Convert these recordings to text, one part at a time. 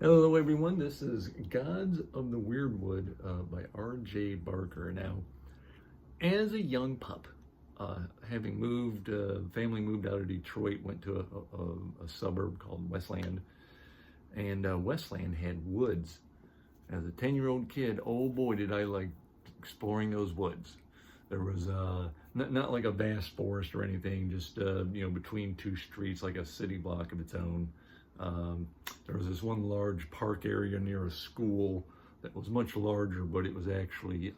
Hello everyone, this is Gods of the Wyrdwood by R.J. Barker. Now, as a young pup, having moved, family moved out of Detroit, went to a suburb called Westland, and Westland had woods. As a 10-year-old kid, oh boy did I like exploring those woods. There was not like a vast forest or anything, just between two streets, like a city block of its own. There was this one large park area near a school that was much larger, but it was actually,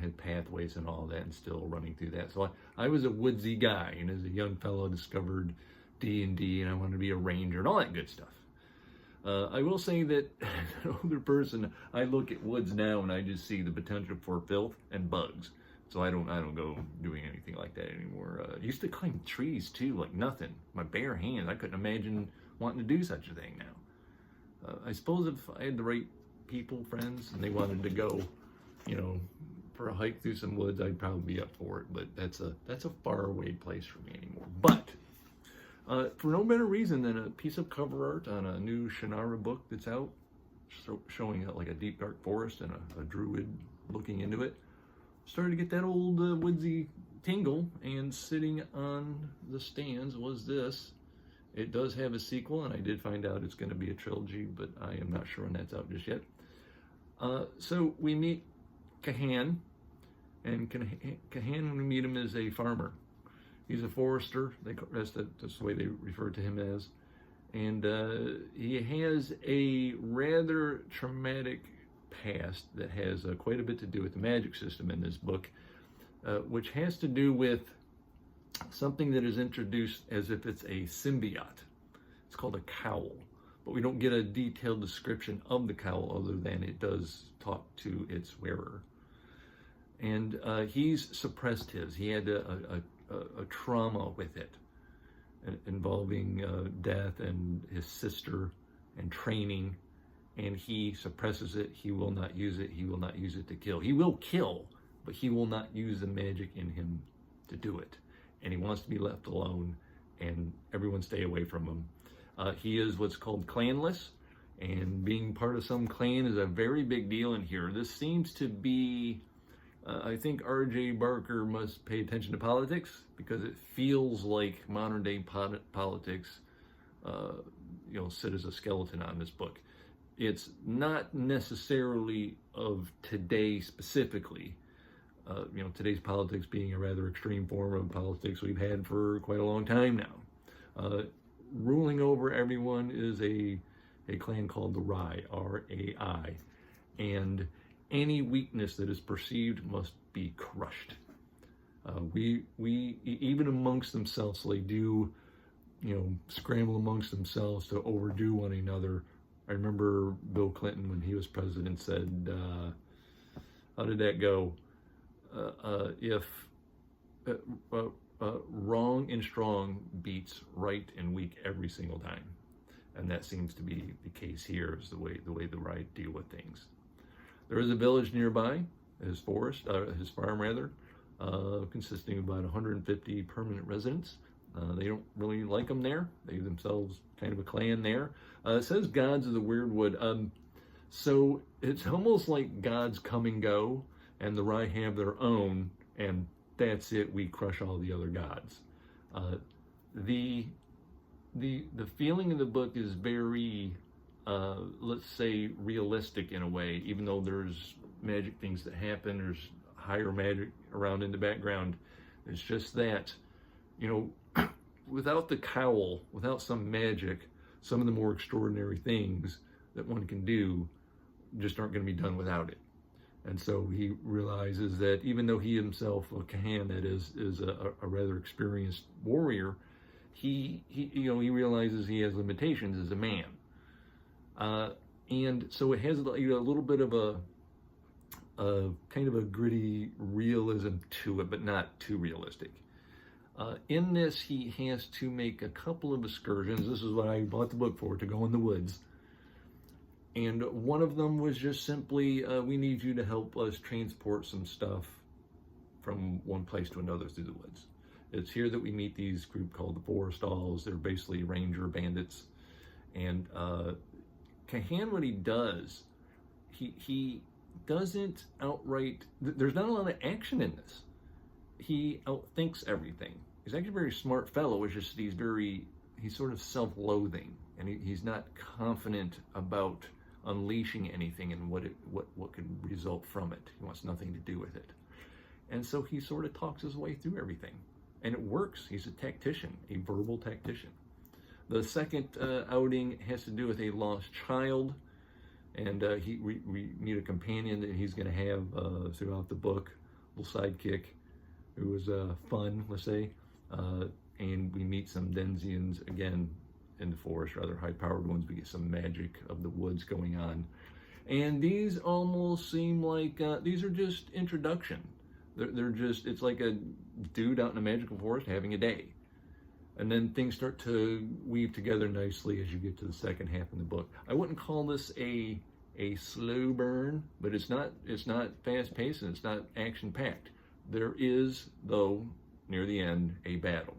had pathways and all that, and still running through that. So I was a woodsy guy, and as a young fellow, discovered D&D, and I wanted to be a ranger and all that good stuff. I will say that as an older person, I look at woods now and I just see the potential for filth and bugs. So I don't go doing anything like that anymore. I used to climb trees too, like nothing. My bare hands. I couldn't imagine wanting to do such a thing now. I suppose if I had the right people, friends, and they wanted to go, for a hike through some woods, I'd probably be up for it. But that's a far away place for me anymore. But for no better reason than a piece of cover art on a new Shannara book that's out, showing like a deep dark forest and a druid looking into it. Started to get that old woodsy tingle, and sitting on the stands was this. It does have a sequel, and I did find out it's going to be a trilogy, but I am not sure when that's out just yet. So we meet Kahan, and Kahan, when we meet him, is a farmer. He's a forester. That's the way they refer to him as. And he has a rather traumatic past that has quite a bit to do with the magic system in this book, which has to do with something that is introduced as if it's a symbiote. It's called a cowl, but we don't get a detailed description of the cowl other than it does talk to its wearer. And he's suppressed his. He had a trauma with it, involving death and his sister and training, and he suppresses it. He will not use it. He will not use it to kill. He will kill, but he will not use the magic in him to do it. And he wants to be left alone, and everyone stay away from him. He is what's called clanless, and being part of some clan is a very big deal in here. This seems to be, I think R.J. Barker must pay attention to politics, because it feels like modern day politics, sit as a skeleton on this book. It's not necessarily of today specifically. Today's politics being a rather extreme form of politics we've had for quite a long time now. Ruling over everyone is a clan called the Rai, R-A-I, and any weakness that is perceived must be crushed. We even amongst themselves, they do, scramble amongst themselves to overdo one another. I remember Bill Clinton, when he was president, said, how did that go? If wrong and strong beats right and weak every single time, and that seems to be the case here, is the way the right deal with things. There is a village nearby, his farm rather, consisting of about 150 permanent residents. They don't really like them there. They themselves kind of a clan there. It says Gods of the Wyrdwood. So it's almost like gods come and go, and the Rai have their own, and that's it. We crush all the other gods. The feeling of the book is very, let's say, realistic in a way. Even though there's magic things that happen, there's higher magic around in the background. It's just that, without the cowl, without some magic, some of the more extraordinary things that one can do just aren't going to be done without it. And so he realizes that even though he himself, Kahan, that is a rather experienced warrior, he realizes he has limitations as a man. And so it has a little bit of a kind of a gritty realism to it, but not too realistic. In this, he has to make a couple of excursions. This is what I bought the book for, to go in the woods. And one of them was just simply, we need you to help us transport some stuff from one place to another through the woods. It's here that we meet these group called the Forest Alls. They're basically ranger bandits. And Kahan, what he does, he doesn't outright, there's not a lot of action in this. He outthinks everything. He's actually a very smart fellow. It's just he's sort of self-loathing, and he's not confident about unleashing anything and what could result from it. He wants nothing to do with it. And so he sort of talks his way through everything. And it works. He's a tactician, a verbal tactician. The second outing has to do with a lost child. And we meet a companion that he's going to have throughout the book, a little sidekick who was fun, let's say. And we meet some Denzians again in the forest, rather high-powered ones. We get some magic of the woods going on. And these almost seem like, these are just introduction. They're just, it's like a dude out in a magical forest having a day. And then things start to weave together nicely as you get to the second half of the book. I wouldn't call this a slow burn, but it's not fast-paced and it's not action-packed. There is, though, near the end, a battle.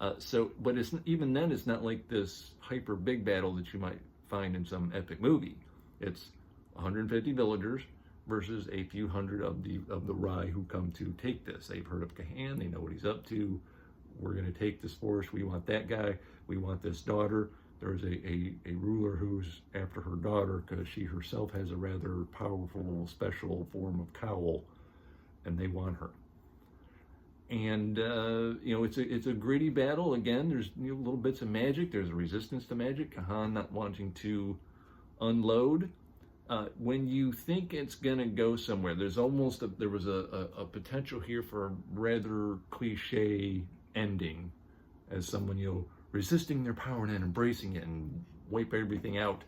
But it's even then, it's not like this hyper big battle that you might find in some epic movie. It's 150 villagers versus a few hundred of the Rye who come to take this. They've heard of Kahan. They know what he's up to. We're going to take this forest. We want that guy. We want this daughter. There's a ruler who's after her daughter because she herself has a rather powerful, special form of cowl, and they want her. And it's a gritty battle. Again, there's little bits of magic. There's a resistance to magic. Kahan not wanting to unload. When you think it's gonna go somewhere, there was a potential here for a rather cliche ending, as someone resisting their power and then embracing it and wipe everything out.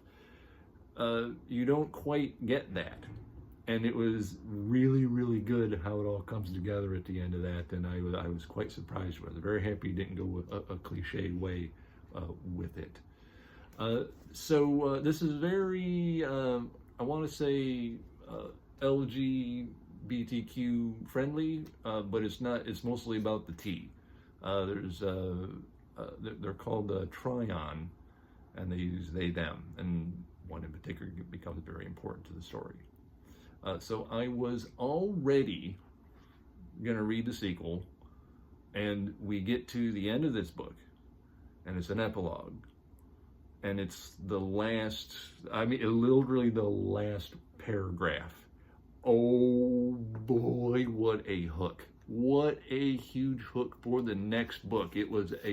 You don't quite get that. And it was really, really good how it all comes together at the end of that, and I was quite surprised with it. Very happy he didn't go a cliche way with it. So this is very, I want to say LGBTQ friendly, but it's not. It's mostly about the tea. They're called Tryon, and they use they, them, and one in particular becomes very important to the story. So I was already going to read the sequel, and we get to the end of this book, and it's an epilogue, and it's the last, literally the last paragraph. Oh boy, what a hook. What a huge hook for the next book.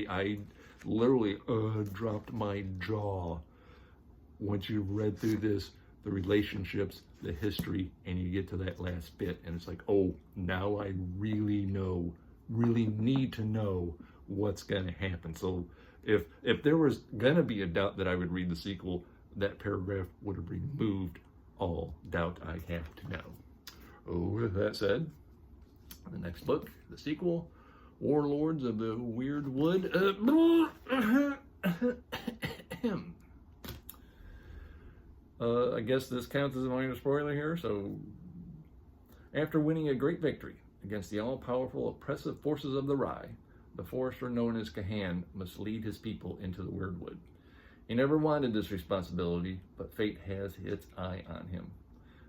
I literally dropped my jaw once you read through this, the relationships, the history, and you get to that last bit, and it's like, oh, now I really need to know what's gonna happen. So if there was gonna be a doubt that I would read the sequel, that paragraph would have removed all doubt I have to know. With that said, the next book, the sequel, Warlords of the Wyrdwood. I guess this counts as a minor spoiler here. So, after winning a great victory against the all-powerful oppressive forces of the Rye, the forester known as Kahan must lead his people into the Wyrdwood. He never wanted this responsibility, but fate has its eye on him.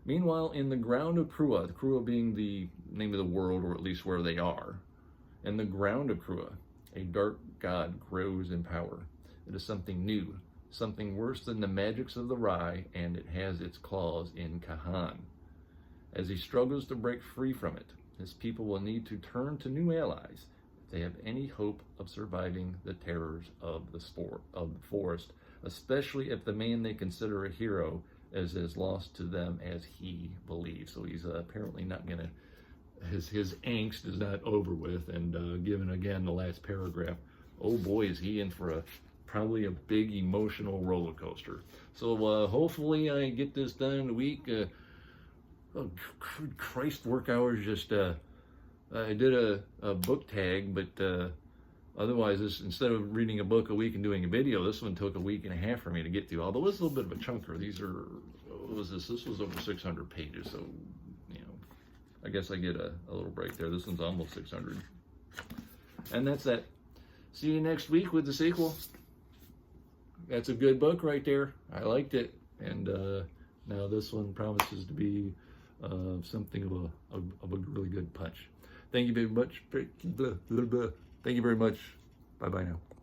Meanwhile, in the ground of Crua, the Crua being the name of the world, or at least where they are, in the ground of Crua, a dark god grows in power. It is something new, something worse than the magics of the Rye, and it has its claws in Kahan. As he struggles to break free from it, his people will need to turn to new allies if they have any hope of surviving the terrors of the forest, especially if the man they consider a hero is as lost to them as he believes. So he's apparently not gonna, his angst is not over with, and given again the last paragraph, oh boy, is he in for probably a big emotional roller coaster. So hopefully I get this done in a week. Oh, Christ, work hours just, I did a book tag, but otherwise, instead of reading a book a week and doing a video, this one took a week and a half for me to get through, although it's a little bit of a chunker. This was over 600 pages, so, I guess I get a little break there. This one's almost 600. And that's that. See you next week with the sequel. That's a good book right there. I liked it. And now this one promises to be something of a really good punch. Thank you very much. Thank you very much. Bye-bye now.